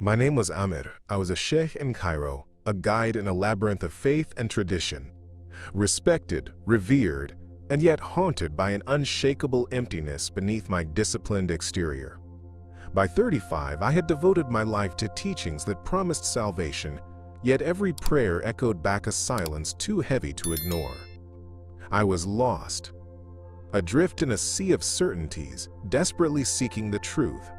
My name was Amir. I was a sheikh in Cairo, a guide in a labyrinth of faith and tradition. Respected, revered, and yet haunted by an unshakable emptiness beneath my disciplined exterior. By 35, I had devoted my life to teachings that promised salvation, yet every prayer echoed back a silence too heavy to ignore. I was lost, adrift in a sea of certainties, desperately seeking the truth.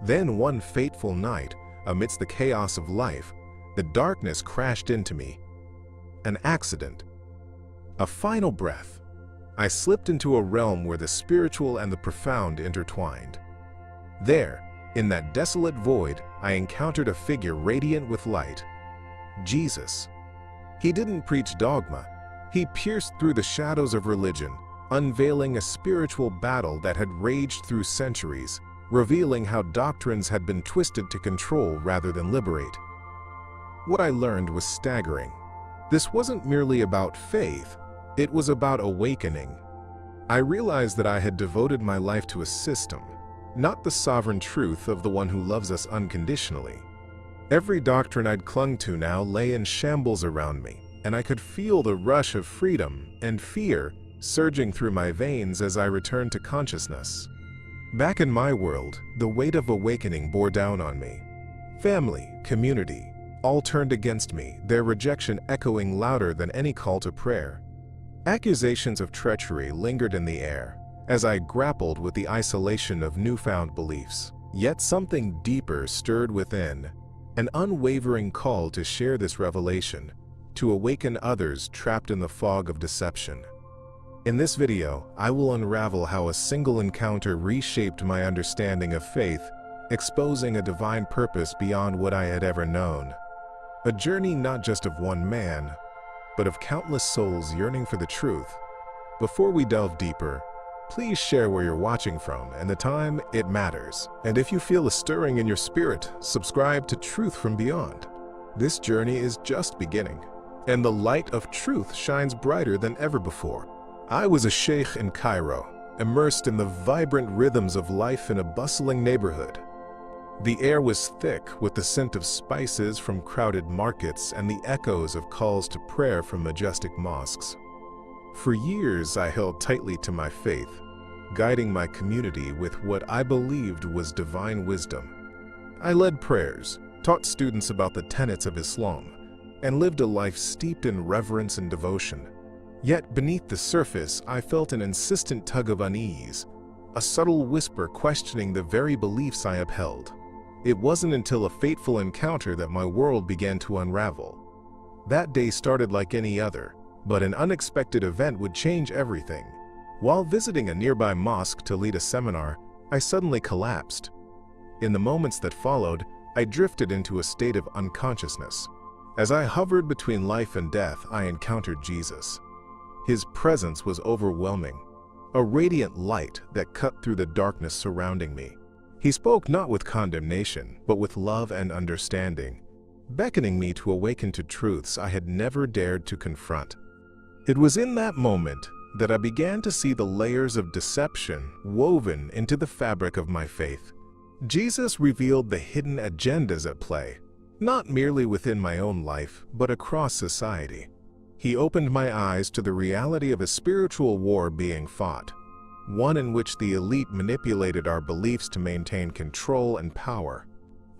Then one fateful night, amidst the chaos of life, the darkness crashed into me. An accident. A final breath. I slipped into a realm where the spiritual and the profound intertwined. There, in that desolate void, I encountered a figure radiant with light. Jesus. He didn't preach dogma. He pierced through the shadows of religion, unveiling a spiritual battle that had raged through centuries, revealing how doctrines had been twisted to control rather than liberate. What I learned was staggering. This wasn't merely about faith, it was about awakening. I realized that I had devoted my life to a system, not the sovereign truth of the one who loves us unconditionally. Every doctrine I'd clung to now lay in shambles around me, and I could feel the rush of freedom and fear surging through my veins as I returned to consciousness. Back in my world, the weight of awakening bore down on me. Family, community, all turned against me, their rejection echoing louder than any call to prayer. Accusations of treachery lingered in the air as I grappled with the isolation of newfound beliefs. Yet something deeper stirred within, an unwavering call to share this revelation, to awaken others trapped in the fog of deception. In this video, I will unravel how a single encounter reshaped my understanding of faith, exposing a divine purpose beyond what I had ever known. A journey not just of one man, but of countless souls yearning for the truth. Before we delve deeper, please share where you're watching from and the time it matters. And if you feel a stirring in your spirit, subscribe to Truth from Beyond. This journey is just beginning, and the light of truth shines brighter than ever before. I was a sheikh in Cairo, immersed in the vibrant rhythms of life in a bustling neighborhood. The air was thick with the scent of spices from crowded markets and the echoes of calls to prayer from majestic mosques. For years, I held tightly to my faith, guiding my community with what I believed was divine wisdom. I led prayers, taught students about the tenets of Islam, and lived a life steeped in reverence and devotion. Yet beneath the surface, I felt an insistent tug of unease, a subtle whisper questioning the very beliefs I upheld. It wasn't until a fateful encounter that my world began to unravel. That day started like any other, but an unexpected event would change everything. While visiting a nearby mosque to lead a seminar, I suddenly collapsed. In the moments that followed, I drifted into a state of unconsciousness. As I hovered between life and death, I encountered Jesus. His presence was overwhelming, a radiant light that cut through the darkness surrounding me. He spoke not with condemnation, but with love and understanding, beckoning me to awaken to truths I had never dared to confront. It was in that moment that I began to see the layers of deception woven into the fabric of my faith. Jesus revealed the hidden agendas at play, not merely within my own life, but across society. He opened my eyes to the reality of a spiritual war being fought, one in which the elite manipulated our beliefs to maintain control and power.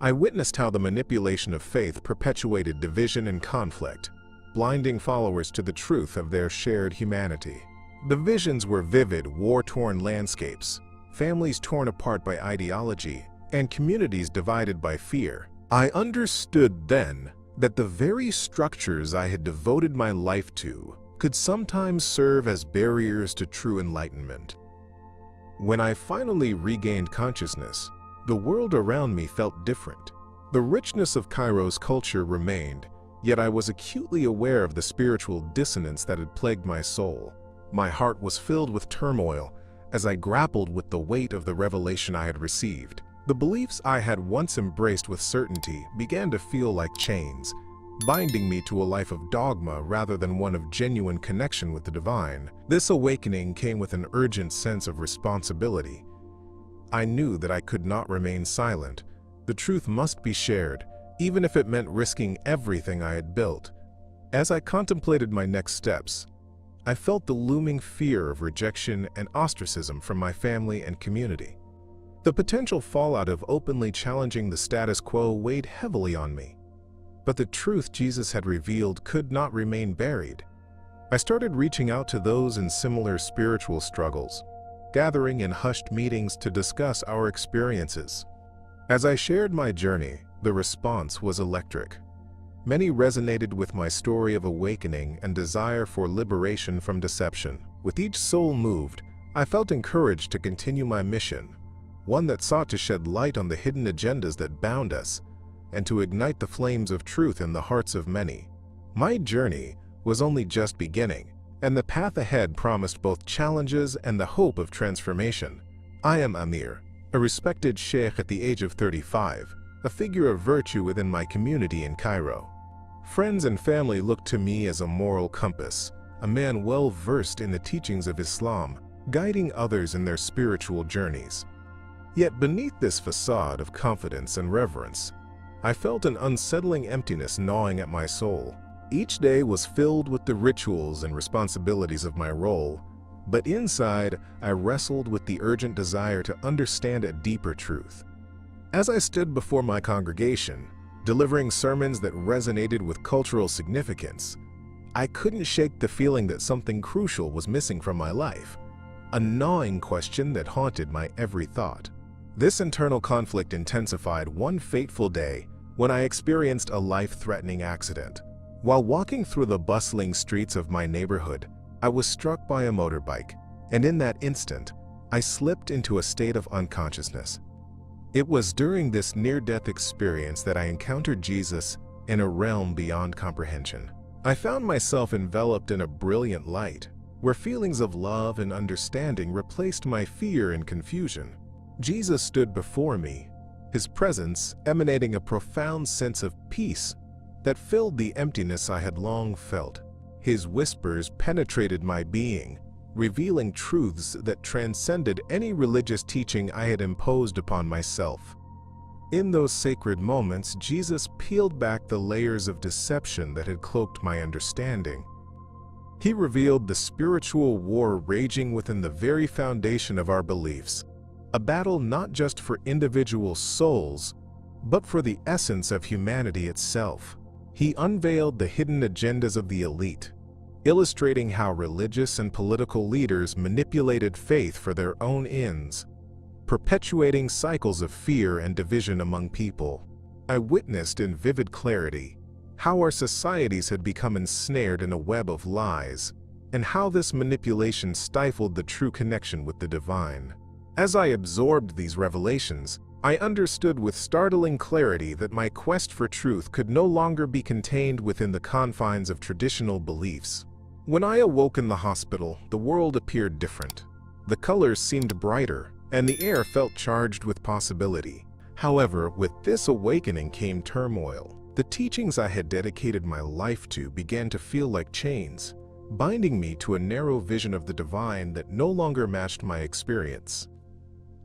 I witnessed how the manipulation of faith perpetuated division and conflict, blinding followers to the truth of their shared humanity. The visions were vivid, war-torn landscapes, families torn apart by ideology, and communities divided by fear. I understood then that the very structures I had devoted my life to could sometimes serve as barriers to true enlightenment. When I finally regained consciousness, the world around me felt different. The richness of Cairo's culture remained, yet I was acutely aware of the spiritual dissonance that had plagued my soul. My heart was filled with turmoil as I grappled with the weight of the revelation I had received. The beliefs I had once embraced with certainty began to feel like chains, binding me to a life of dogma rather than one of genuine connection with the divine. This awakening came with an urgent sense of responsibility. I knew that I could not remain silent. The The truth must be shared, even if it meant risking everything I had built. As I contemplated my next steps, I felt the looming fear of rejection and ostracism from my family and community. The potential fallout of openly challenging the status quo weighed heavily on me. But the truth Jesus had revealed could not remain buried. I started reaching out to those in similar spiritual struggles, gathering in hushed meetings to discuss our experiences. As I shared my journey, the response was electric. Many resonated with my story of awakening and desire for liberation from deception. With each soul moved, I felt encouraged to continue my mission, one that sought to shed light on the hidden agendas that bound us and to ignite the flames of truth in the hearts of many. My journey was only just beginning, and the path ahead promised both challenges and the hope of transformation. I am Amir, a respected sheikh at the age of 35, a figure of virtue within my community in Cairo. Friends and family looked to me as a moral compass, a man well versed in the teachings of Islam, guiding others in their spiritual journeys. Yet beneath this facade of confidence and reverence, I felt an unsettling emptiness gnawing at my soul. Each day was filled with the rituals and responsibilities of my role, but inside I wrestled with the urgent desire to understand a deeper truth. As I stood before my congregation, delivering sermons that resonated with cultural significance, I couldn't shake the feeling that something crucial was missing from my life, a gnawing question that haunted my every thought. This internal conflict intensified one fateful day when I experienced a life-threatening accident. While walking through the bustling streets of my neighborhood, I was struck by a motorbike, and in that instant, I slipped into a state of unconsciousness. It was during this near-death experience that I encountered Jesus in a realm beyond comprehension. I found myself enveloped in a brilliant light, where feelings of love and understanding replaced my fear and confusion. Jesus stood before me, his presence emanating a profound sense of peace that filled the emptiness I had long felt. His whispers penetrated my being, revealing truths that transcended any religious teaching I had imposed upon myself. In those sacred moments, Jesus peeled back the layers of deception that had cloaked my understanding. He revealed the spiritual war raging within the very foundation of our beliefs, a battle not just for individual souls, but for the essence of humanity itself. He unveiled the hidden agendas of the elite, illustrating how religious and political leaders manipulated faith for their own ends, perpetuating cycles of fear and division among people. I witnessed in vivid clarity how our societies had become ensnared in a web of lies, and how this manipulation stifled the true connection with the divine. As I absorbed these revelations, I understood with startling clarity that my quest for truth could no longer be contained within the confines of traditional beliefs. When I awoke in the hospital, the world appeared different. The colors seemed brighter, and the air felt charged with possibility. However, with this awakening came turmoil. The teachings I had dedicated my life to began to feel like chains, binding me to a narrow vision of the divine that no longer matched my experience.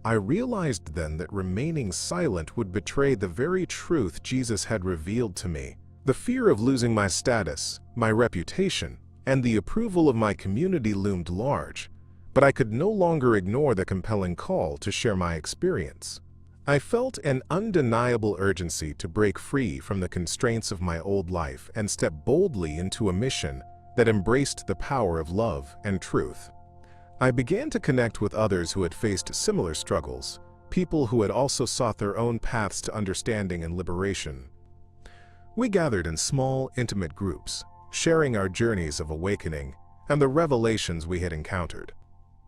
I realized then that remaining silent would betray the very truth Jesus had revealed to me. The fear of losing my status, my reputation, and the approval of my community loomed large, but I could no longer ignore the compelling call to share my experience. I felt an undeniable urgency to break free from the constraints of my old life and step boldly into a mission that embraced the power of love and truth. I began to connect with others who had faced similar struggles, people who had also sought their own paths to understanding and liberation. We gathered in small, intimate groups, sharing our journeys of awakening and the revelations we had encountered.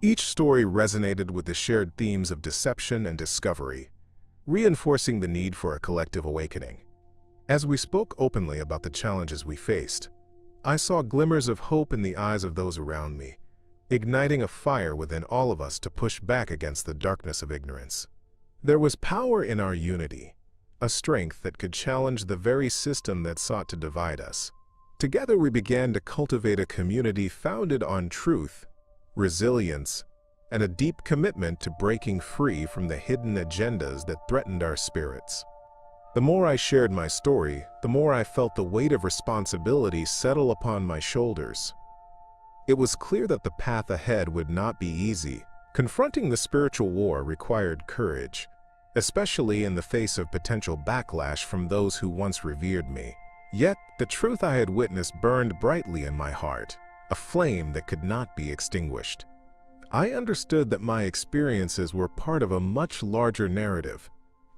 Each story resonated with the shared themes of deception and discovery, reinforcing the need for a collective awakening. As we spoke openly about the challenges we faced, I saw glimmers of hope in the eyes of those around me, igniting a fire within all of us to push back against the darkness of ignorance. There was power in our unity, a strength that could challenge the very system that sought to divide us. Together we began to cultivate a community founded on truth, resilience, and a deep commitment to breaking free from the hidden agendas that threatened our spirits. The more I shared my story, the more I felt the weight of responsibility settle upon my shoulders. It was clear that the path ahead would not be easy. Confronting the spiritual war required courage, especially in the face of potential backlash from those who once revered me. Yet, the truth I had witnessed burned brightly in my heart, a flame that could not be extinguished. I understood that my experiences were part of a much larger narrative,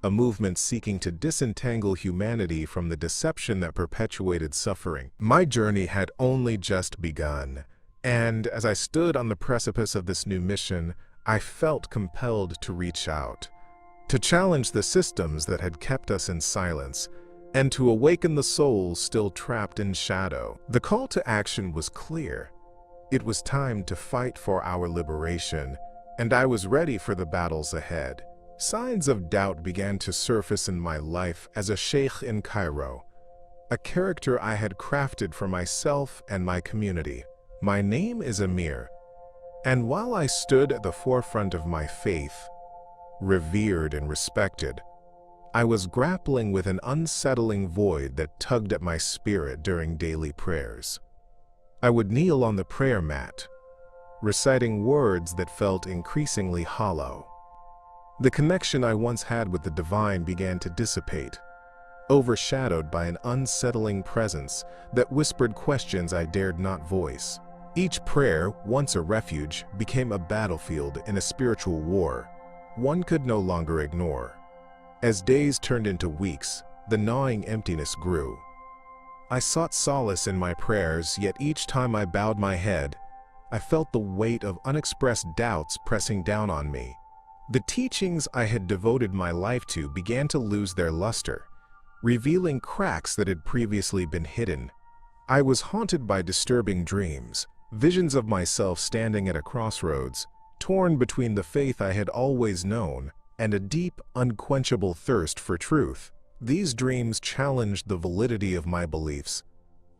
a movement seeking to disentangle humanity from the deception that perpetuated suffering. My journey had only just begun, and as I stood on the precipice of this new mission, I felt compelled to reach out, to challenge the systems that had kept us in silence, and to awaken the souls still trapped in shadow. The call to action was clear. It was time to fight for our liberation, and I was ready for the battles ahead. Signs of doubt began to surface in my life as a sheikh in Cairo, a character I had crafted for myself and my community. My name is Amir, and while I stood at the forefront of my faith, revered and respected, I was grappling with an unsettling void that tugged at my spirit during daily prayers. I would kneel on the prayer mat, reciting words that felt increasingly hollow. The connection I once had with the divine began to dissipate, overshadowed by an unsettling presence that whispered questions I dared not voice. Each prayer, once a refuge, became a battlefield in a spiritual war one could no longer ignore. As days turned into weeks, the gnawing emptiness grew. I sought solace in my prayers, yet each time I bowed my head, I felt the weight of unexpressed doubts pressing down on me. The teachings I had devoted my life to began to lose their luster, revealing cracks that had previously been hidden. I was haunted by disturbing dreams, visions of myself standing at a crossroads, torn between the faith I had always known and a deep, unquenchable thirst for truth. These dreams challenged the validity of my beliefs,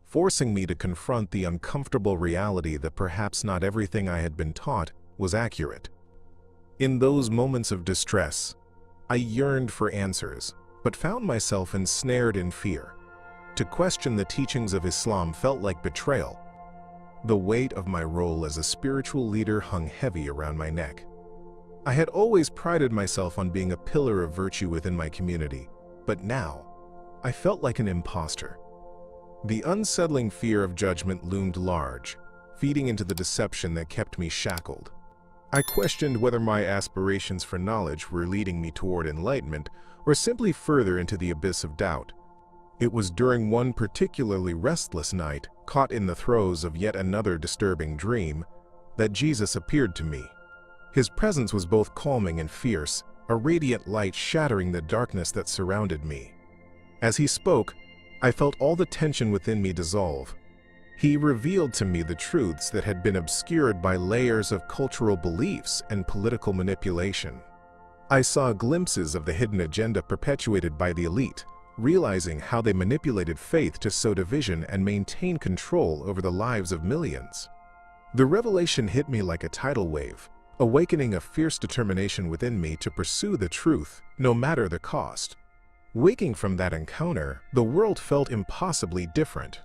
forcing me to confront the uncomfortable reality that perhaps not everything I had been taught was accurate. In those moments of distress, I yearned for answers, but found myself ensnared in fear. To question the teachings of Islam felt like betrayal. The weight of my role as a spiritual leader hung heavy around my neck. I had always prided myself on being a pillar of virtue within my community, but now, I felt like an imposter. The unsettling fear of judgment loomed large, feeding into the deception that kept me shackled. I questioned whether my aspirations for knowledge were leading me toward enlightenment or simply further into the abyss of doubt. It was during one particularly restless night, caught in the throes of yet another disturbing dream, that Jesus appeared to me. His presence was both calming and fierce, a radiant light shattering the darkness that surrounded me. As he spoke, I felt all the tension within me dissolve. He revealed to me the truths that had been obscured by layers of cultural beliefs and political manipulation. I saw glimpses of the hidden agenda perpetuated by the elite, realizing how they manipulated faith to sow division and maintain control over the lives of millions. The revelation hit me like a tidal wave, awakening a fierce determination within me to pursue the truth, no matter the cost. Waking from that encounter, the world felt impossibly different.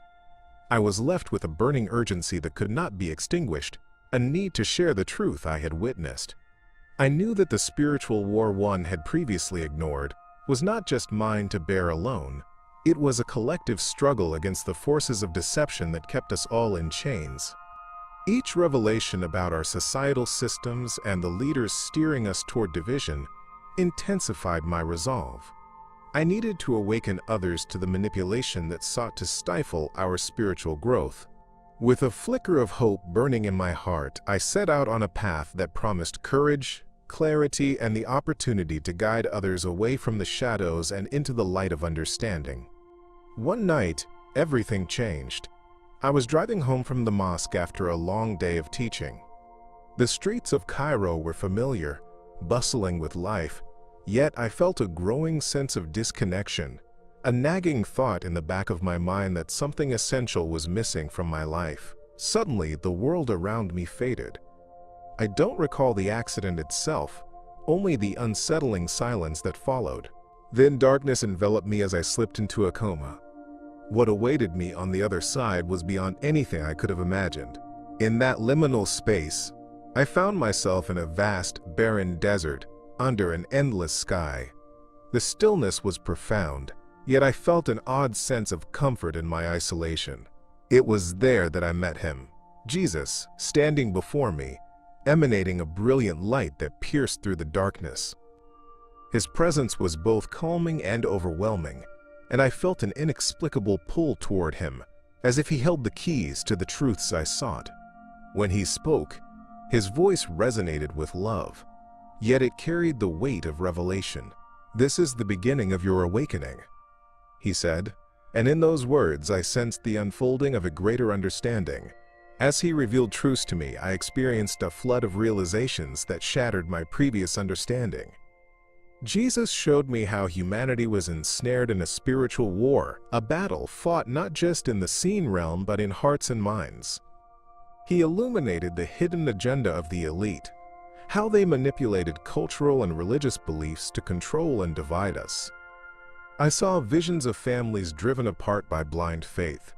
I was left with a burning urgency that could not be extinguished, a need to share the truth I had witnessed. I knew that the spiritual war one had previously ignored was not just mine to bear alone. It was a collective struggle against the forces of deception that kept us all in chains. Each revelation about our societal systems and the leaders steering us toward division intensified my resolve. I needed to awaken others to the manipulation that sought to stifle our spiritual growth. With a flicker of hope burning in my heart, I set out on a path that promised courage, clarity, and the opportunity to guide others away from the shadows and into the light of understanding. One night, everything changed. I was driving home from the mosque after a long day of teaching. The streets of Cairo were familiar, bustling with life, yet I felt a growing sense of disconnection, a nagging thought in the back of my mind that something essential was missing from my life. Suddenly, the world around me faded. I don't recall the accident itself, only the unsettling silence that followed. Then darkness enveloped me as I slipped into a coma. What awaited me on the other side was beyond anything I could have imagined. In that liminal space, I found myself in a vast, barren desert under an endless sky. The stillness was profound, yet I felt an odd sense of comfort in my isolation. It was there that I met him, Jesus, standing before me, emanating a brilliant light that pierced through the darkness. His presence was both calming and overwhelming, and I felt an inexplicable pull toward him, as if he held the keys to the truths I sought. When he spoke, his voice resonated with love, yet it carried the weight of revelation. "This is the beginning of your awakening," he said, and in those words I sensed the unfolding of a greater understanding. As he revealed truths to me, I experienced a flood of realizations that shattered my previous understanding. Jesus showed me how humanity was ensnared in a spiritual war, a battle fought not just in the seen realm but in hearts and minds. He illuminated the hidden agenda of the elite, how they manipulated cultural and religious beliefs to control and divide us. I saw visions of families driven apart by blind faith,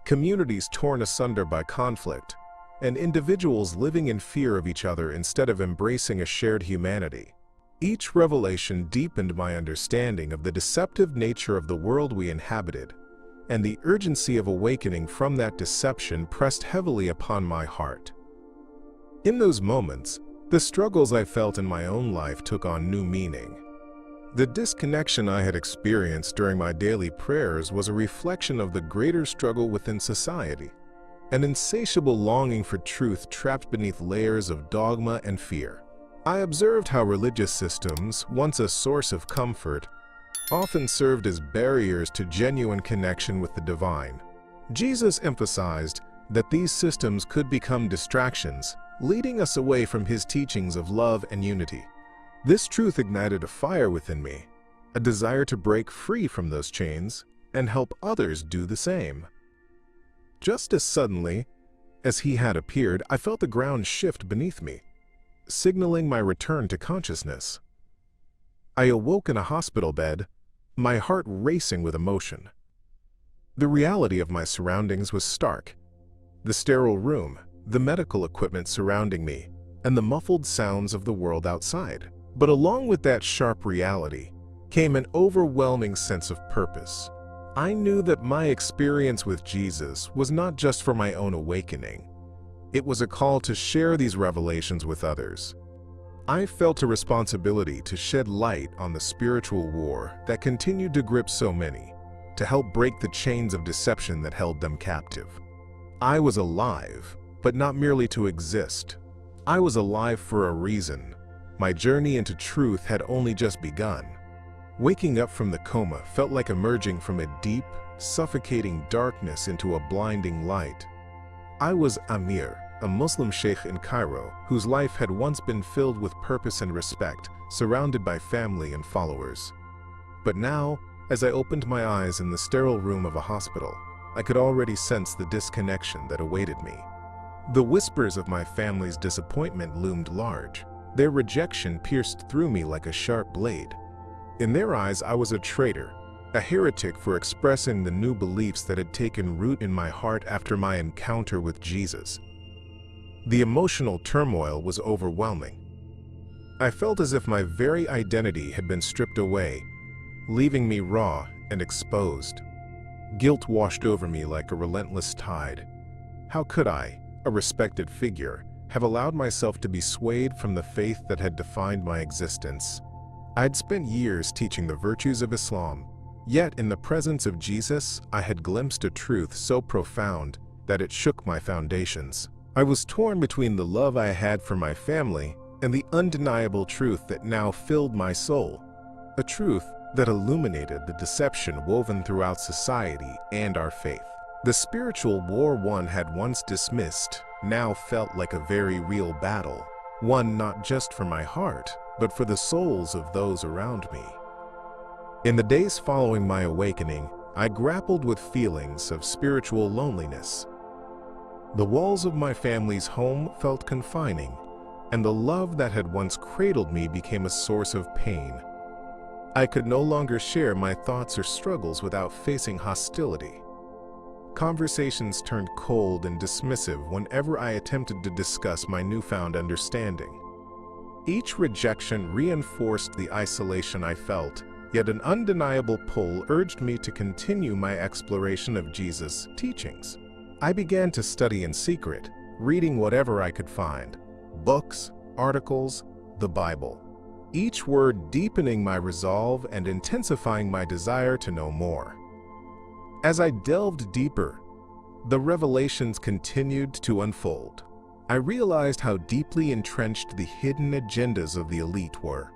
communities torn asunder by conflict, and individuals living in fear of each other instead of embracing a shared humanity. Each revelation deepened my understanding of the deceptive nature of the world we inhabited, and the urgency of awakening from that deception pressed heavily upon my heart. In those moments, the struggles I felt in my own life took on new meaning. The disconnection I had experienced during my daily prayers was a reflection of the greater struggle within society, an insatiable longing for truth trapped beneath layers of dogma and fear. I observed how religious systems, once a source of comfort, often served as barriers to genuine connection with the divine. Jesus emphasized that these systems could become distractions, leading us away from his teachings of love and unity. This truth ignited a fire within me, a desire to break free from those chains and help others do the same. Just as suddenly as he had appeared, I felt the ground shift beneath me, signaling my return to consciousness. I awoke in a hospital bed, my heart racing with emotion. The reality of my surroundings was stark. The sterile room, the medical equipment surrounding me, and the muffled sounds of the world outside. But along with that sharp reality came an overwhelming sense of purpose. I knew that my experience with Jesus was not just for my own awakening. It was a call to share these revelations with others. I felt a responsibility to shed light on the spiritual war that continued to grip so many, to help break the chains of deception that held them captive. I was alive, but not merely to exist. I was alive for a reason. My journey into truth had only just begun. Waking up from the coma felt like emerging from a deep, suffocating darkness into a blinding light. I was Amir, a Muslim sheikh in Cairo, whose life had once been filled with purpose and respect, surrounded by family and followers. But now, as I opened my eyes in the sterile room of a hospital, I could already sense the disconnection that awaited me. The whispers of my family's disappointment loomed large. Their rejection pierced through me like a sharp blade. In their eyes, I was a traitor, a heretic for expressing the new beliefs that had taken root in my heart after my encounter with Jesus. The emotional turmoil was overwhelming. I felt as if my very identity had been stripped away, leaving me raw and exposed. Guilt washed over me like a relentless tide. How could I, a respected figure, have allowed myself to be swayed from the faith that had defined my existence? I'd spent years teaching the virtues of Islam, yet in the presence of Jesus, I had glimpsed a truth so profound that it shook my foundations. I was torn between the love I had for my family and the undeniable truth that now filled my soul, a truth that illuminated the deception woven throughout society and our faith. The spiritual war one had once dismissed now felt like a very real battle, one not just for my heart, but for the souls of those around me. In the days following my awakening, I grappled with feelings of spiritual loneliness. The walls of my family's home felt confining, and the love that had once cradled me became a source of pain. I could no longer share my thoughts or struggles without facing hostility. Conversations turned cold and dismissive whenever I attempted to discuss my newfound understanding. Each rejection reinforced the isolation I felt, yet an undeniable pull urged me to continue my exploration of Jesus' teachings. I began to study in secret, reading whatever I could find: books, articles, the Bible. Each word deepening my resolve and intensifying my desire to know more. As I delved deeper, the revelations continued to unfold. I realized how deeply entrenched the hidden agendas of the elite were,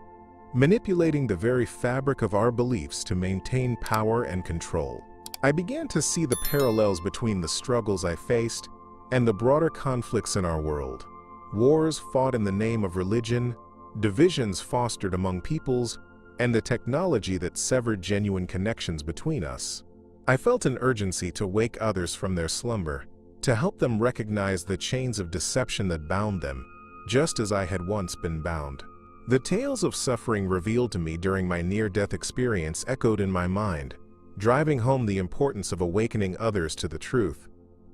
manipulating the very fabric of our beliefs to maintain power and control. I began to see the parallels between the struggles I faced and the broader conflicts in our world. Wars fought in the name of religion, divisions fostered among peoples, and the technology that severed genuine connections between us. I felt an urgency to wake others from their slumber, to help them recognize the chains of deception that bound them, just as I had once been bound. The tales of suffering revealed to me during my near-death experience echoed in my mind, driving home the importance of awakening others to the truth.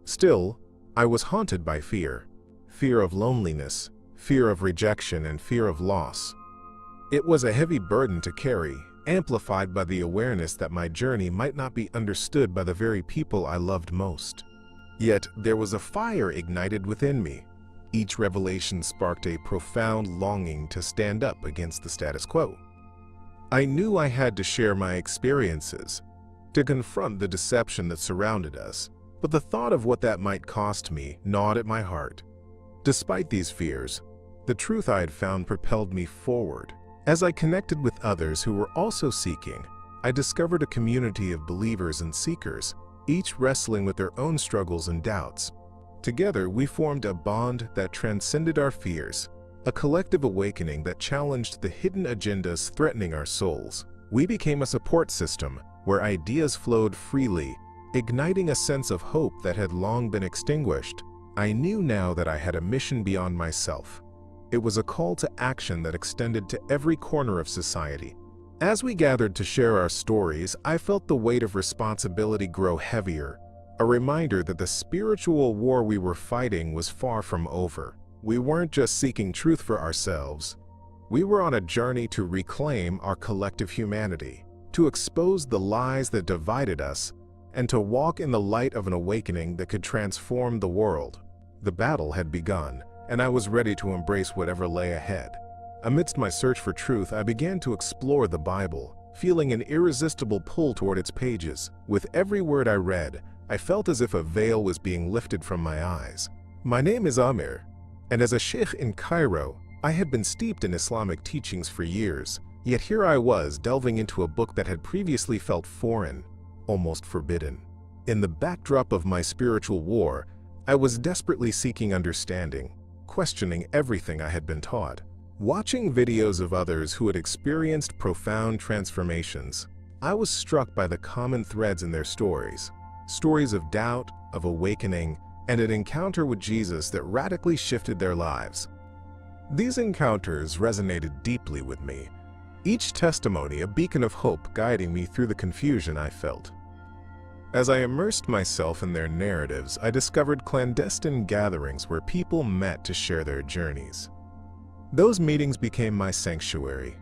Still, I was haunted by fear. Fear of loneliness, fear of rejection, and fear of loss. It was a heavy burden to carry, amplified by the awareness that my journey might not be understood by the very people I loved most. Yet there was a fire ignited within me. Each revelation sparked a profound longing to stand up against the status quo. I knew I had to share my experiences, to confront the deception that surrounded us, but the thought of what that might cost me gnawed at my heart. Despite these fears, the truth I had found propelled me forward. As I connected with others who were also seeking, I discovered a community of believers and seekers, each wrestling with their own struggles and doubts. Together, we formed a bond that transcended our fears, a collective awakening that challenged the hidden agendas threatening our souls. We became a support system where ideas flowed freely, igniting a sense of hope that had long been extinguished. I knew now that I had a mission beyond myself. It was a call to action that extended to every corner of society. As we gathered to share our stories, I felt the weight of responsibility grow heavier, a reminder that the spiritual war we were fighting was far from over. We weren't just seeking truth for ourselves. We were on a journey to reclaim our collective humanity, to expose the lies that divided us, and to walk in the light of an awakening that could transform the world. The battle had begun, and I was ready to embrace whatever lay ahead. Amidst my search for truth, I began to explore the Bible, feeling an irresistible pull toward its pages. With every word I read, I felt as if a veil was being lifted from my eyes. My name is Amir, and as a sheikh in Cairo, I had been steeped in Islamic teachings for years, yet here I was delving into a book that had previously felt foreign, almost forbidden. In the backdrop of my spiritual war, I was desperately seeking understanding, questioning everything I had been taught. Watching videos of others who had experienced profound transformations, I was struck by the common threads in their stories. Stories of doubt, of awakening, and an encounter with Jesus that radically shifted their lives. These encounters resonated deeply with me, each testimony a beacon of hope guiding me through the confusion I felt. As I immersed myself in their narratives, I discovered clandestine gatherings where people met to share their journeys. Those meetings became my sanctuary,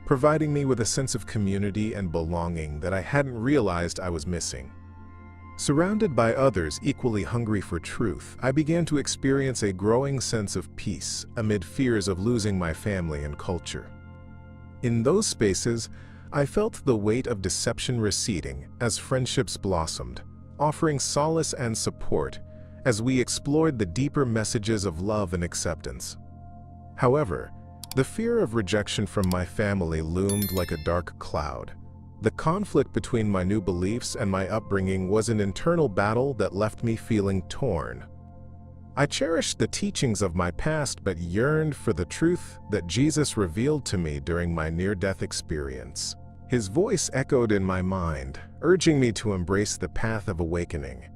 providing me with a sense of community and belonging that I hadn't realized I was missing. Surrounded by others equally hungry for truth, I began to experience a growing sense of peace amid fears of losing my family and culture. In those spaces, I felt the weight of deception receding as friendships blossomed, offering solace and support as we explored the deeper messages of love and acceptance. However, the fear of rejection from my family loomed like a dark cloud. The conflict between my new beliefs and my upbringing was an internal battle that left me feeling torn. I cherished the teachings of my past but yearned for the truth that Jesus revealed to me during my near-death experience. His voice echoed in my mind, urging me to embrace the path of awakening.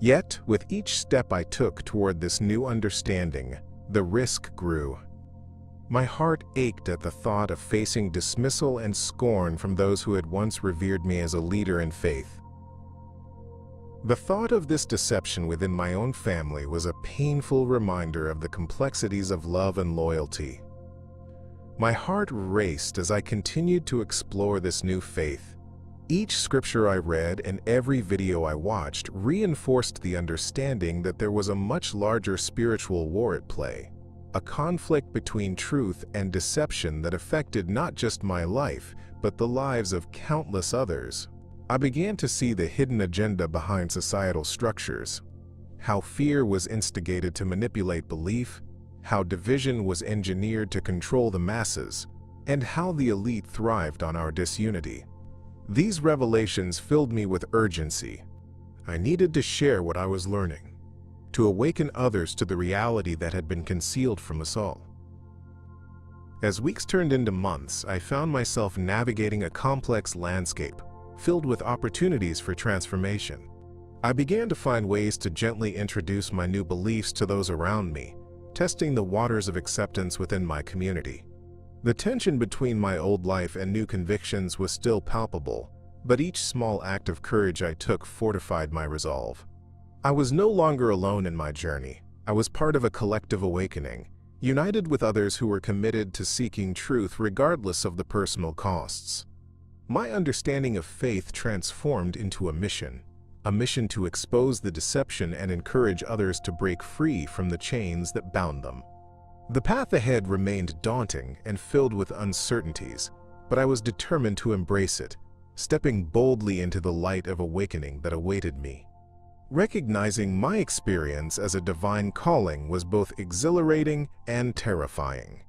Yet, with each step I took toward this new understanding, the risk grew. My heart ached at the thought of facing dismissal and scorn from those who had once revered me as a leader in faith. The thought of this deception within my own family was a painful reminder of the complexities of love and loyalty. My heart raced as I continued to explore this new faith. Each scripture I read and every video I watched reinforced the understanding that there was a much larger spiritual war at play, a conflict between truth and deception that affected not just my life, but the lives of countless others. I began to see the hidden agenda behind societal structures, how fear was instigated to manipulate belief, how division was engineered to control the masses, and how the elite thrived on our disunity. These revelations filled me with urgency. I needed to share what I was learning, to awaken others to the reality that had been concealed from us all. As weeks turned into months, I found myself navigating a complex landscape filled with opportunities for transformation. I began to find ways to gently introduce my new beliefs to those around me, testing the waters of acceptance within my community. The tension between my old life and new convictions was still palpable, but each small act of courage I took fortified my resolve. I was no longer alone in my journey. I was part of a collective awakening, united with others who were committed to seeking truth regardless of the personal costs. My understanding of faith transformed into a mission to expose the deception and encourage others to break free from the chains that bound them. The path ahead remained daunting and filled with uncertainties, but I was determined to embrace it, stepping boldly into the light of awakening that awaited me. Recognizing my experience as a divine calling was both exhilarating and terrifying.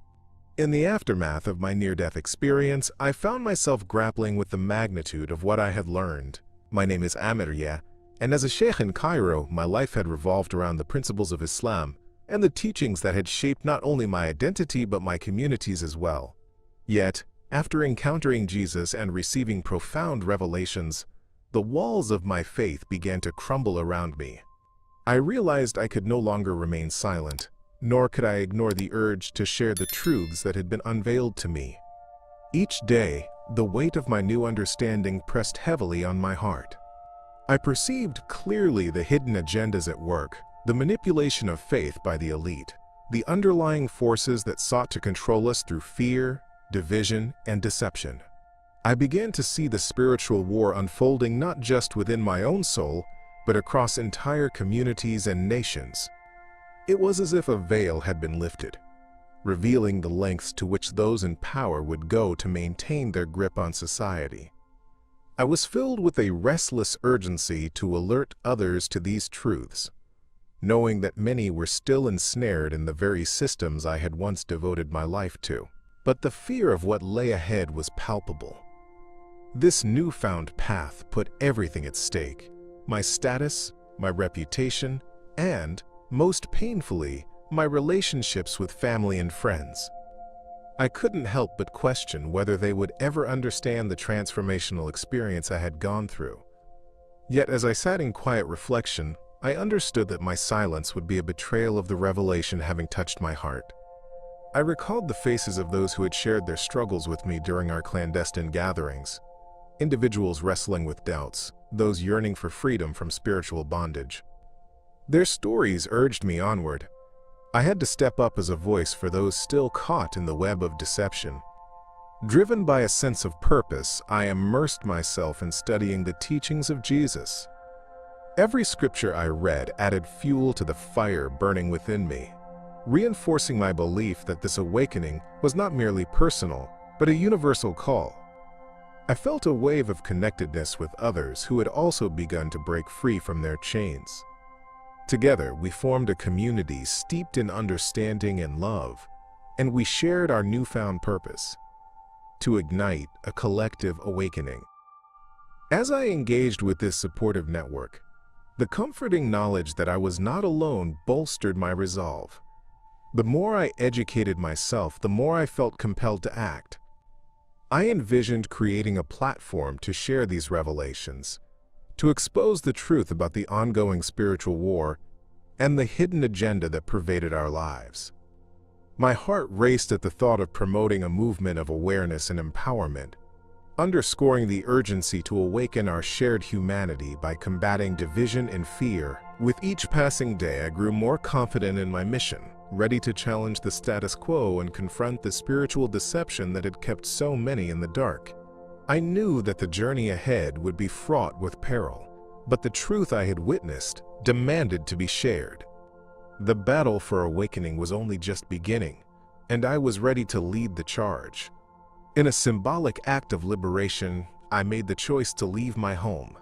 In the aftermath of my near-death experience, I found myself grappling with the magnitude of what I had learned. My name is Amir, and as a sheikh in Cairo, my life had revolved around the principles of Islam and the teachings that had shaped not only my identity but my communities as well. Yet, after encountering Jesus and receiving profound revelations, the walls of my faith began to crumble around me. I realized I could no longer remain silent, nor could I ignore the urge to share the truths that had been unveiled to me. Each day, the weight of my new understanding pressed heavily on my heart. I perceived clearly the hidden agendas at work, the manipulation of faith by the elite, the underlying forces that sought to control us through fear, division, and deception. I began to see the spiritual war unfolding not just within my own soul, but across entire communities and nations. It was as if a veil had been lifted, revealing the lengths to which those in power would go to maintain their grip on society. I was filled with a restless urgency to alert others to these truths, knowing that many were still ensnared in the very systems I had once devoted my life to. But the fear of what lay ahead was palpable. This newfound path put everything at stake: my status, my reputation, and, most painfully, my relationships with family and friends. I couldn't help but question whether they would ever understand the transformational experience I had gone through. Yet as I sat in quiet reflection, I understood that my silence would be a betrayal of the revelation having touched my heart. I recalled the faces of those who had shared their struggles with me during our clandestine gatherings. Individuals wrestling with doubts, those yearning for freedom from spiritual bondage. Their stories urged me onward. I had to step up as a voice for those still caught in the web of deception. Driven by a sense of purpose, I immersed myself in studying the teachings of Jesus. Every scripture I read added fuel to the fire burning within me, reinforcing my belief that this awakening was not merely personal, but a universal call. I felt a wave of connectedness with others who had also begun to break free from their chains. Together, we formed a community steeped in understanding and love, and we shared our newfound purpose: to ignite a collective awakening. As I engaged with this supportive network, the comforting knowledge that I was not alone bolstered my resolve. The more I educated myself, the more I felt compelled to act. I envisioned creating a platform to share these revelations, to expose the truth about the ongoing spiritual war and the hidden agenda that pervaded our lives. My heart raced at the thought of promoting a movement of awareness and empowerment, underscoring the urgency to awaken our shared humanity by combating division and fear. With each passing day, I grew more confident in my mission, ready to challenge the status quo and confront the spiritual deception that had kept so many in the dark. I knew that the journey ahead would be fraught with peril, but the truth I had witnessed demanded to be shared. The battle for awakening was only just beginning, and I was ready to lead the charge. In a symbolic act of liberation, I made the choice to leave my home,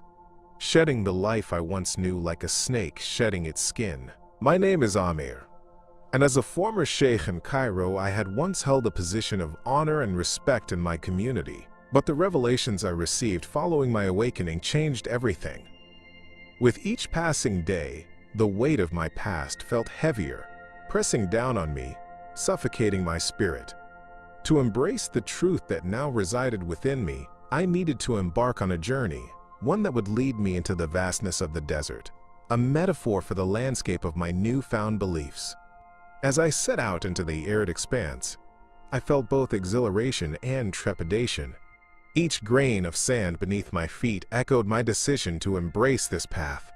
shedding the life I once knew like a snake shedding its skin. My name is Amir, and as a former Sheikh in Cairo, I had once held a position of honor and respect in my community. But the revelations I received following my awakening changed everything. With each passing day, the weight of my past felt heavier, pressing down on me, suffocating my spirit. To embrace the truth that now resided within me, I needed to embark on a journey, one that would lead me into the vastness of the desert, a metaphor for the landscape of my newfound beliefs. As I set out into the arid expanse, I felt both exhilaration and trepidation. Each grain of sand beneath my feet echoed my decision to embrace this path,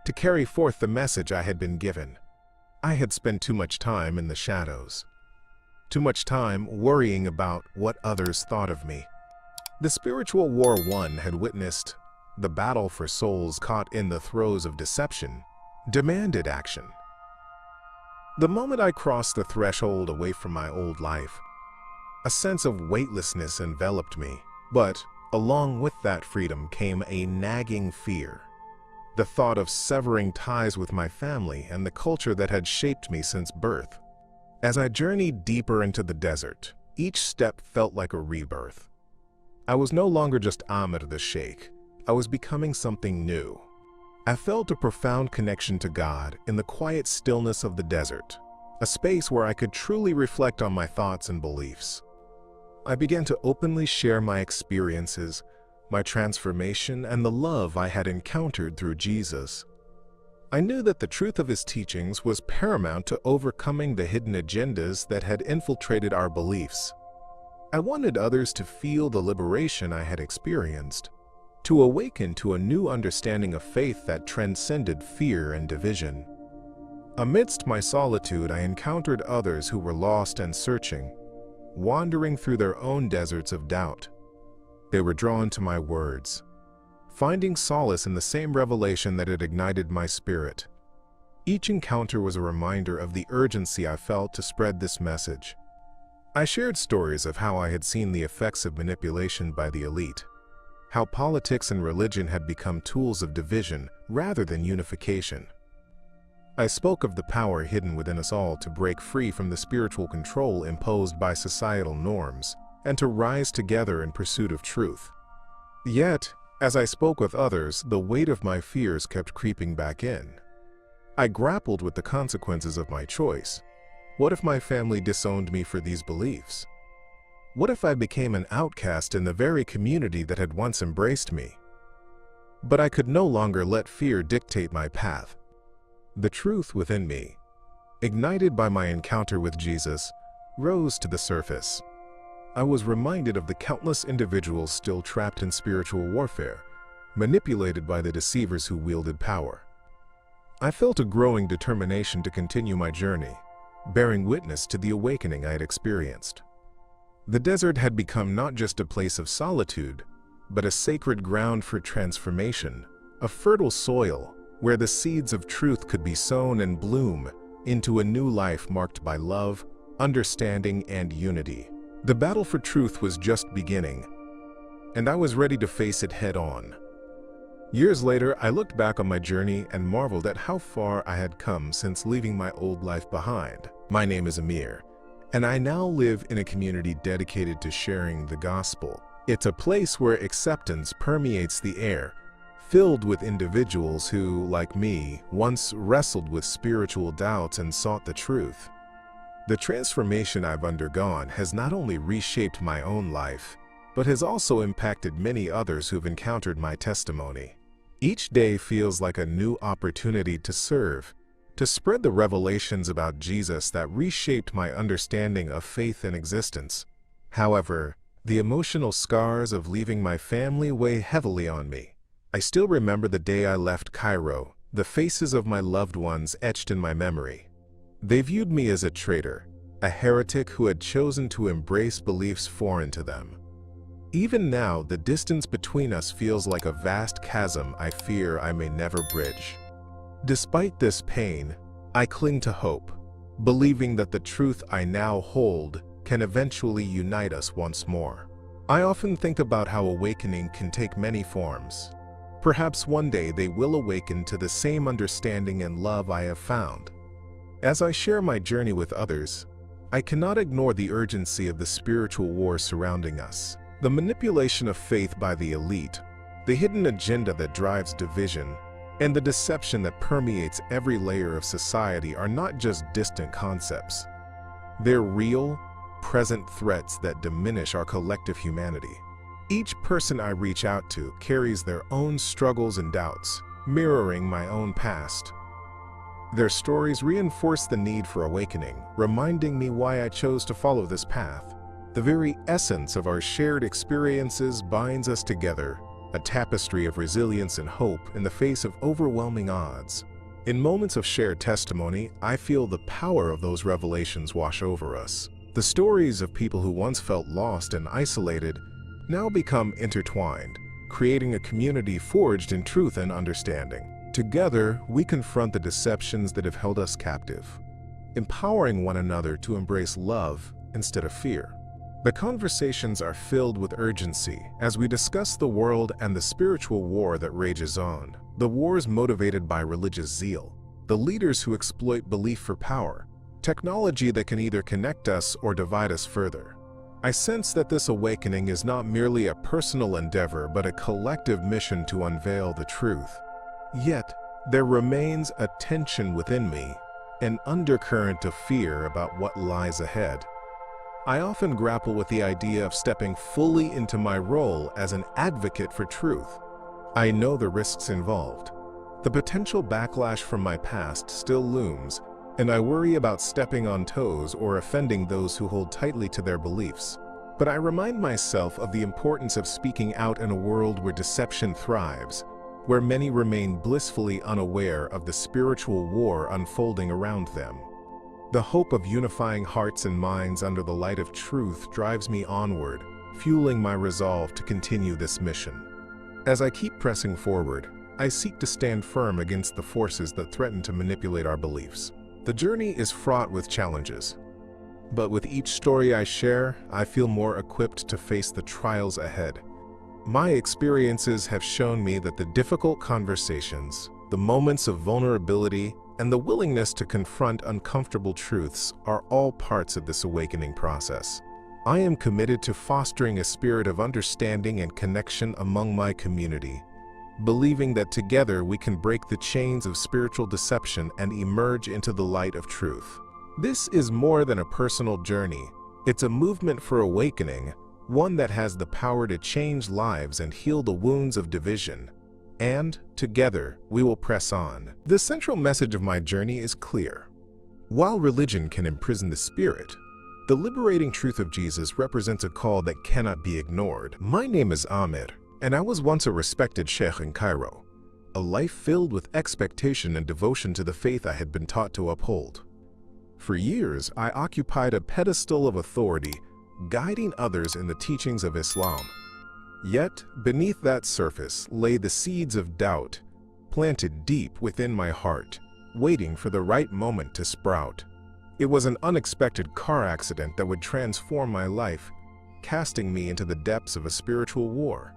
to carry forth the message I had been given. I had spent too much time in the shadows, too much time worrying about what others thought of me. The spiritual war one had witnessed, the battle for souls caught in the throes of deception, demanded action. The moment I crossed the threshold away from my old life, a sense of weightlessness enveloped me. But along with that freedom came a nagging fear. The thought of severing ties with my family and the culture that had shaped me since birth. As I journeyed deeper into the desert, each step felt like a rebirth. I was no longer just Amir the Sheikh. I was becoming something new. I felt a profound connection to God in the quiet stillness of the desert, a space where I could truly reflect on my thoughts and beliefs. I began to openly share my experiences, my transformation, and the love I had encountered through Jesus. I knew that the truth of his teachings was paramount to overcoming the hidden agendas that had infiltrated our beliefs. I wanted others to feel the liberation I had experienced, to awaken to a new understanding of faith that transcended fear and division. Amidst my solitude, I encountered others who were lost and searching, wandering through their own deserts of doubt. They were drawn to my words, finding solace in the same revelation that had ignited my spirit. Each encounter was a reminder of the urgency I felt to spread this message. I shared stories of how I had seen the effects of manipulation by the elite, how politics and religion had become tools of division rather than unification. I spoke of the power hidden within us all to break free from the spiritual control imposed by societal norms and to rise together in pursuit of truth. Yet, as I spoke with others, the weight of my fears kept creeping back in. I grappled with the consequences of my choice. What if my family disowned me for these beliefs? What if I became an outcast in the very community that had once embraced me? But I could no longer let fear dictate my path. The truth within me, ignited by my encounter with Jesus, rose to the surface. I was reminded of the countless individuals still trapped in spiritual warfare, manipulated by the deceivers who wielded power. I felt a growing determination to continue my journey, bearing witness to the awakening I had experienced. The desert had become not just a place of solitude, but a sacred ground for transformation, a fertile soil where the seeds of truth could be sown and bloom into a new life marked by love, understanding, and unity. The battle for truth was just beginning, and I was ready to face it head-on. Years later, I looked back on my journey and marveled at how far I had come since leaving my old life behind. My name is Amir, and I now live in a community dedicated to sharing the gospel. It's a place where acceptance permeates the air, filled with individuals who, like me, once wrestled with spiritual doubts and sought the truth. The transformation I've undergone has not only reshaped my own life, but has also impacted many others who've encountered my testimony. Each day feels like a new opportunity to serve, to spread the revelations about Jesus that reshaped my understanding of faith and existence. However, the emotional scars of leaving my family weigh heavily on me. I still remember the day I left Cairo, the faces of my loved ones etched in my memory. They viewed me as a traitor, a heretic who had chosen to embrace beliefs foreign to them. Even now, the distance between us feels like a vast chasm I fear I may never bridge. Despite this pain, I cling to hope, believing that the truth I now hold can eventually unite us once more. I often think about how awakening can take many forms. Perhaps one day they will awaken to the same understanding and love I have found. As I share my journey with others, I cannot ignore the urgency of the spiritual war surrounding us. The manipulation of faith by the elite, the hidden agenda that drives division, and the deception that permeates every layer of society are not just distant concepts. They're real, present threats that diminish our collective humanity. Each person I reach out to carries their own struggles and doubts, mirroring my own past. Their stories reinforce the need for awakening, reminding me why I chose to follow this path. The very essence of our shared experiences binds us together, a tapestry of resilience and hope in the face of overwhelming odds. In moments of shared testimony, I feel the power of those revelations wash over us. The stories of people who once felt lost and isolated now become intertwined, creating a community forged in truth and understanding. Together, we confront the deceptions that have held us captive, empowering one another to embrace love instead of fear. The conversations are filled with urgency as we discuss the world and the spiritual war that rages on. The wars motivated by religious zeal, the leaders who exploit belief for power, technology that can either connect us or divide us further. I sense that this awakening is not merely a personal endeavor but a collective mission to unveil the truth. Yet, there remains a tension within me, an undercurrent of fear about what lies ahead. I often grapple with the idea of stepping fully into my role as an advocate for truth. I know the risks involved. The potential backlash from my past still looms, and I worry about stepping on toes or offending those who hold tightly to their beliefs. But I remind myself of the importance of speaking out in a world where deception thrives, where many remain blissfully unaware of the spiritual war unfolding around them. The hope of unifying hearts and minds under the light of truth drives me onward, fueling my resolve to continue this mission. As I keep pressing forward, I seek to stand firm against the forces that threaten to manipulate our beliefs. The journey is fraught with challenges, but with each story I share, I feel more equipped to face the trials ahead. My experiences have shown me that the difficult conversations, the moments of vulnerability, and the willingness to confront uncomfortable truths are all parts of this awakening process. I am committed to fostering a spirit of understanding and connection among my community, believing that together we can break the chains of spiritual deception and emerge into the light of truth. This is more than a personal journey. It's a movement for awakening, one that has the power to change lives and heal the wounds of division. And, together, we will press on. The central message of my journey is clear. While religion can imprison the spirit, the liberating truth of Jesus represents a call that cannot be ignored. My name is Amir, and I was once a respected sheikh in Cairo, a life filled with expectation and devotion to the faith I had been taught to uphold. For years, I occupied a pedestal of authority, guiding others in the teachings of Islam. Yet, beneath that surface lay the seeds of doubt, planted deep within my heart, waiting for the right moment to sprout. It was an unexpected car accident that would transform my life, casting me into the depths of a spiritual war.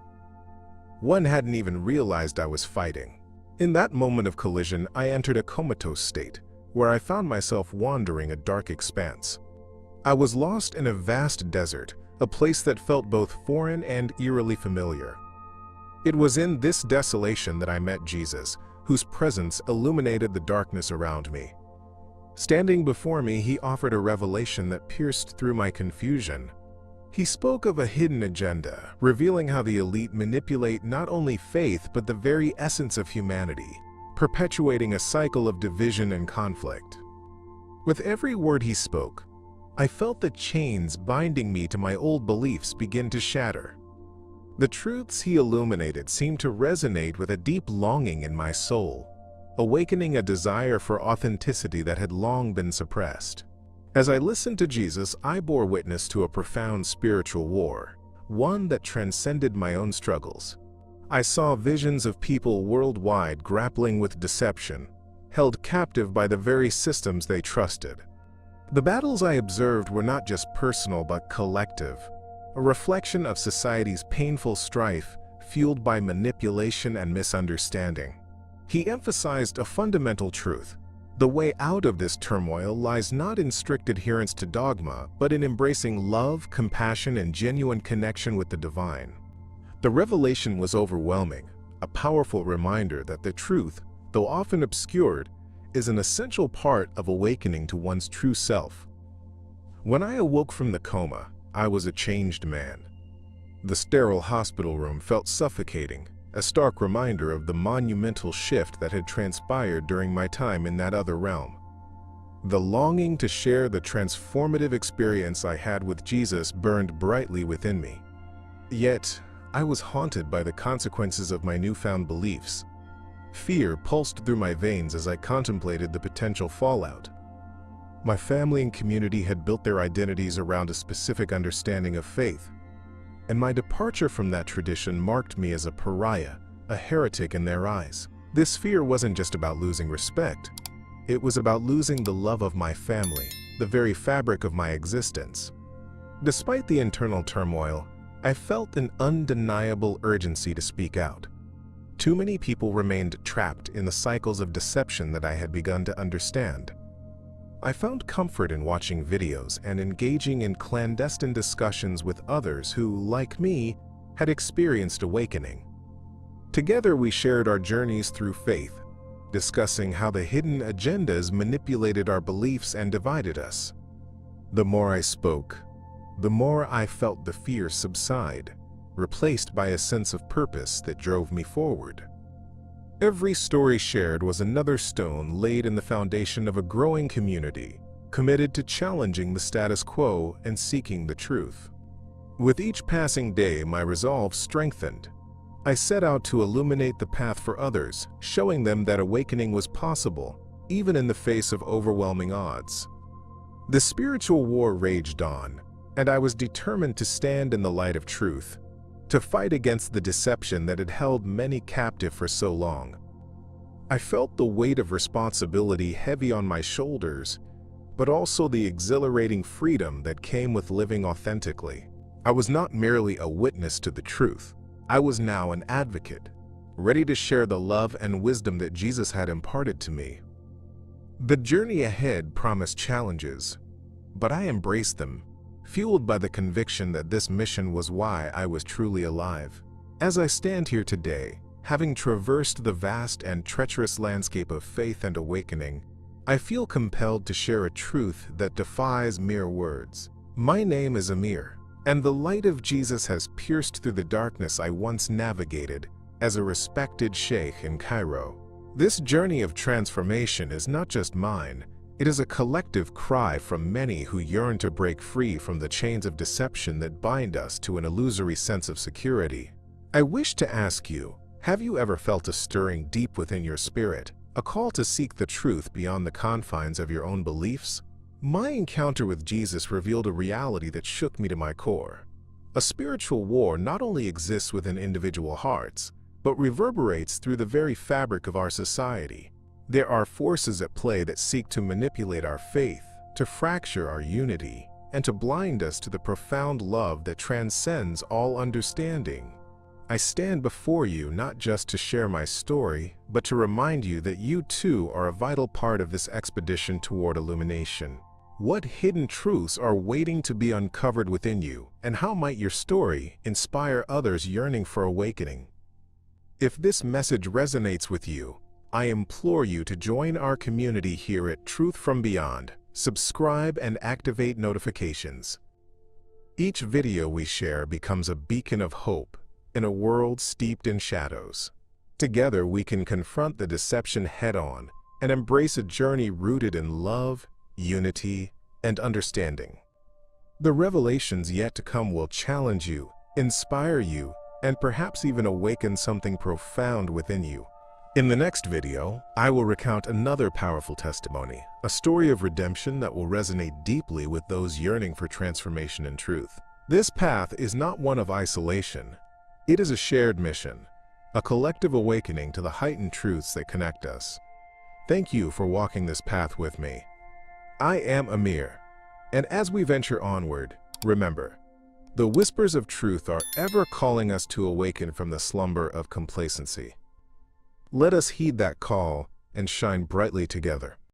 One hadn't even realized I was fighting. In that moment of collision, I entered a comatose state, where I found myself wandering a dark expanse. I was lost in a vast desert, a place that felt both foreign and eerily familiar. It was in this desolation that I met Jesus, whose presence illuminated the darkness around me. Standing before me, he offered a revelation that pierced through my confusion. He spoke of a hidden agenda, revealing how the elite manipulate not only faith but the very essence of humanity. perpetuating a cycle of division and conflict. With every word he spoke, I felt the chains binding me to my old beliefs begin to shatter. The truths he illuminated seemed to resonate with a deep longing in my soul, awakening a desire for authenticity that had long been suppressed. As I listened to Jesus, I bore witness to a profound spiritual war, one that transcended my own struggles. I saw visions of people worldwide grappling with deception, held captive by the very systems they trusted. The battles I observed were not just personal but collective, a reflection of society's painful strife fueled by manipulation and misunderstanding. He emphasized a fundamental truth. The way out of this turmoil lies not in strict adherence to dogma, but in embracing love, compassion, and genuine connection with the divine. The revelation was overwhelming, a powerful reminder that the truth, though often obscured, is an essential part of awakening to one's true self. When I awoke from the coma, I was a changed man. The sterile hospital room felt suffocating, a stark reminder of the monumental shift that had transpired during my time in that other realm. The longing to share the transformative experience I had with Jesus burned brightly within me. Yet, I was haunted by the consequences of my newfound beliefs. Fear pulsed through my veins as I contemplated the potential fallout. My family and community had built their identities around a specific understanding of faith, and my departure from that tradition marked me as a pariah, a heretic in their eyes. This fear wasn't just about losing respect. It was about losing the love of my family, the very fabric of my existence. Despite the internal turmoil, I felt an undeniable urgency to speak out. Too many people remained trapped in the cycles of deception that I had begun to understand. I found comfort in watching videos and engaging in clandestine discussions with others who, like me, had experienced awakening. Together we shared our journeys through faith, discussing how the hidden agendas manipulated our beliefs and divided us. The more I spoke, the more I felt the fear subside, replaced by a sense of purpose that drove me forward. Every story shared was another stone laid in the foundation of a growing community, committed to challenging the status quo and seeking the truth. With each passing day, my resolve strengthened. I set out to illuminate the path for others, showing them that awakening was possible, even in the face of overwhelming odds. The spiritual war raged on, and I was determined to stand in the light of truth, to fight against the deception that had held many captive for so long. I felt the weight of responsibility heavy on my shoulders, but also the exhilarating freedom that came with living authentically. I was not merely a witness to the truth. I was now an advocate, ready to share the love and wisdom that Jesus had imparted to me. The journey ahead promised challenges, but I embraced them, fueled by the conviction that this mission was why I was truly alive. As I stand here today, having traversed the vast and treacherous landscape of faith and awakening, I feel compelled to share a truth that defies mere words. My name is Amir, and the light of Jesus has pierced through the darkness I once navigated as a respected sheikh in Cairo. This journey of transformation is not just mine. It is a collective cry from many who yearn to break free from the chains of deception that bind us to an illusory sense of security. I wish to ask you, have you ever felt a stirring deep within your spirit, a call to seek the truth beyond the confines of your own beliefs? My encounter with Jesus revealed a reality that shook me to my core. A spiritual war not only exists within individual hearts, but reverberates through the very fabric of our society. There are forces at play that seek to manipulate our faith, to fracture our unity, and to blind us to the profound love that transcends all understanding. I stand before you not just to share my story, but to remind you that you too are a vital part of this expedition toward illumination. What hidden truths are waiting to be uncovered within you, and how might your story inspire others yearning for awakening? If this message resonates with you, I implore you to join our community here at Truth from Beyond. Subscribe and activate notifications. Each video we share becomes a beacon of hope in a world steeped in shadows. Together we can confront the deception head-on and embrace a journey rooted in love, unity, and understanding. The revelations yet to come will challenge you, inspire you, and perhaps even awaken something profound within you. In the next video, I will recount another powerful testimony, a story of redemption that will resonate deeply with those yearning for transformation and truth. This path is not one of isolation. It is a shared mission, a collective awakening to the heightened truths that connect us. Thank you for walking this path with me. I am Amir, and as we venture onward, remember, the whispers of truth are ever calling us to awaken from the slumber of complacency. Let us heed that call and shine brightly together.